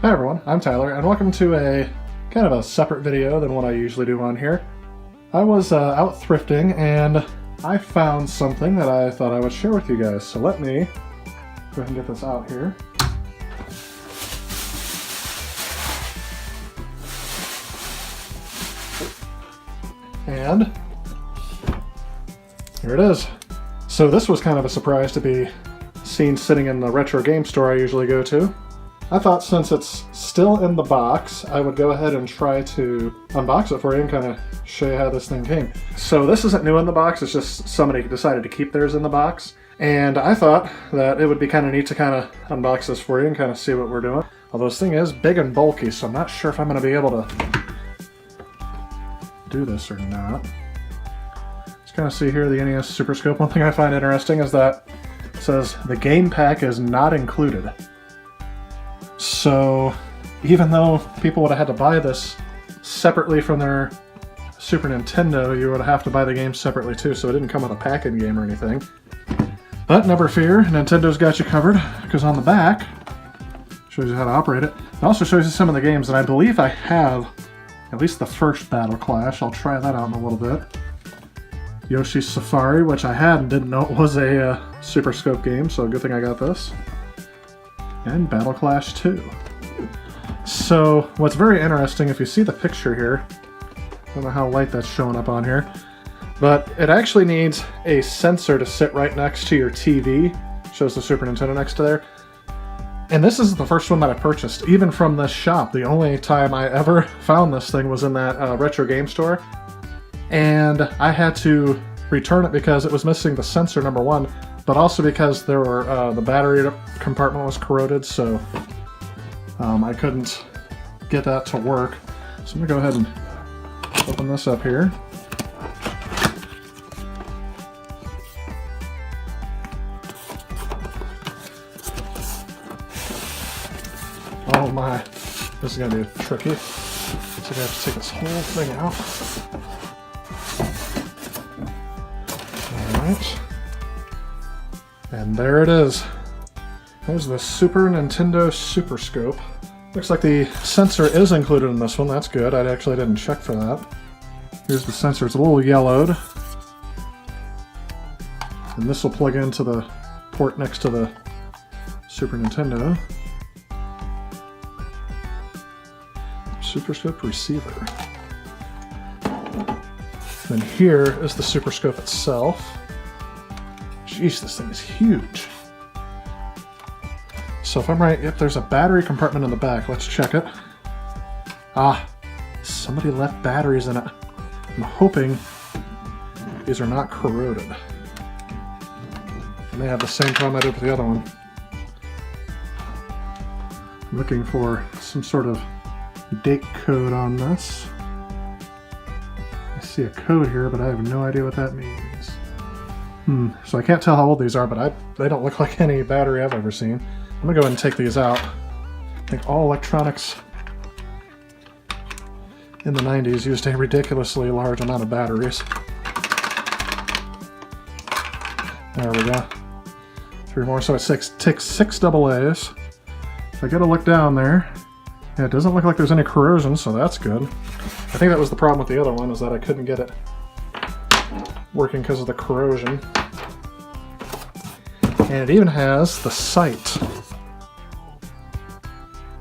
Hi everyone, I'm Tyler, and welcome to a kind of a separate video than what I usually do on here. I was out thrifting and I found something that I thought I would share with you guys. So let me go ahead and get this out here. And here it is. So this was kind of a surprise to be seen sitting in the retro game store I usually go to. I thought since it's still in the box, I would go ahead and try to unbox it for you and kind of show you how this thing came. So this isn't new in the box, it's just somebody decided to keep theirs in the box. And I thought that it would be kind of neat to kind of unbox this for you and kind of see what we're doing. Although this thing is big and bulky, so I'm not sure if I'm going to be able to do this or not. Let's kind of see here the NES Super Scope. One thing I find interesting is that it says the game pack is not included. So even though people would have had to buy this separately from their Super Nintendo, you would have to buy the game separately too, so it didn't come with a pack-in game or anything. But never fear, Nintendo's got you covered, because on the back shows you how to operate it. It also shows you some of the games, and I believe I have at least the first Battle Clash. I'll try that out in a little bit. Yoshi's Safari, which I had and didn't know it was a Super Scope game, so good thing I got this. And Battle Clash 2. So what's very interesting, if you see the picture here, I don't know how light that's showing up on here, but it actually needs a sensor to sit right next to your TV. Shows the Super Nintendo next to there. And this is the first one that I purchased, even from this shop. The only time I ever found this thing was in that retro game store. And I had to return it because it was missing the sensor, number one, but also because there were the battery compartment was corroded, so I couldn't get that to work. So I'm gonna go ahead and open this up here. Oh my, this is gonna be tricky. So I have to take this whole thing out. Alright. And there it is. There's the Super Nintendo Super Scope. Looks like the sensor is included in this one. That's good. I actually didn't check for that. Here's the sensor. It's a little yellowed. And this will plug into the port next to the Super Nintendo. Super Scope receiver. Then here is the Super Scope itself. Jeez, this thing is huge. So if I'm right, yep, there's a battery compartment in the back. Let's check it. Ah, somebody left batteries in it. I'm hoping these are not corroded. I may have the same problem I did with the other one. I'm looking for some sort of date code on this. I see a code here, but I have no idea what that means. So I can't tell how old these are, but they don't look like any battery I've ever seen. I'm gonna go ahead and take these out. I think all electronics in the 90s used a ridiculously large amount of batteries. There we go. 3 more, so it takes 6 AA's. If I get a look down there, yeah, it doesn't look like there's any corrosion, so that's good. I think that was the problem with the other one, is that I couldn't get it working because of the corrosion. And it even has the sight.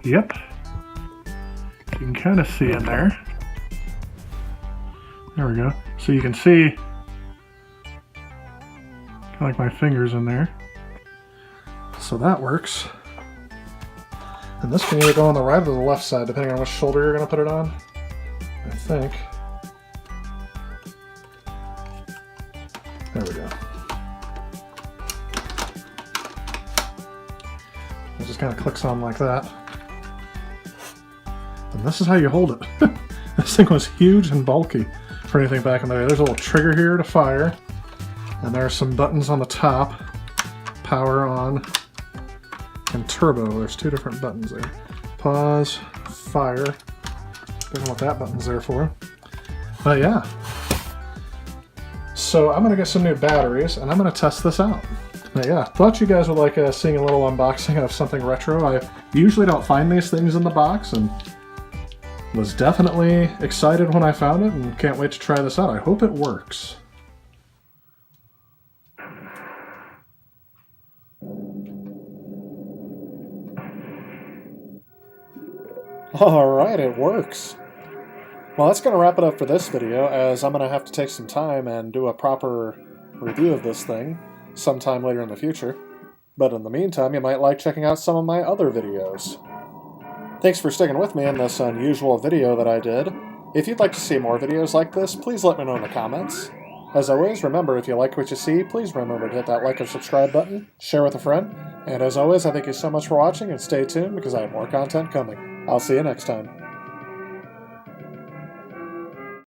Yep. You can kind of see in there. There we go. So you can see kind of like my fingers in there. So that works. And this can either go on the right or the left side, depending on which shoulder you're going to put it on. I think. There we go. It just kind of clicks on like that. And this is how you hold it. This thing was huge and bulky for anything back in the day. There's a little trigger here to fire. And there are some buttons on the top. Power on. And turbo. There's 2 different buttons there. Pause, fire. Don't know what that button's there for. But yeah. So I'm going to get some new batteries and I'm going to test this out. Yeah, thought you guys would like seeing a little unboxing of something retro. I usually don't find these things in the box, and was definitely excited when I found it and can't wait to try this out. I hope it works. Alright, it works. Well, that's going to wrap it up for this video, as I'm going to have to take some time and do a proper review of this thing sometime later in the future. But in the meantime, you might like checking out some of my other videos. Thanks for sticking with me in this unusual video that I did. If you'd like to see more videos like this, please let me know in the comments. As always, remember, if you like what you see, please remember to hit that like or subscribe button, share with a friend, and as always, I thank you so much for watching, and stay tuned because I have more content coming. I'll see you next time.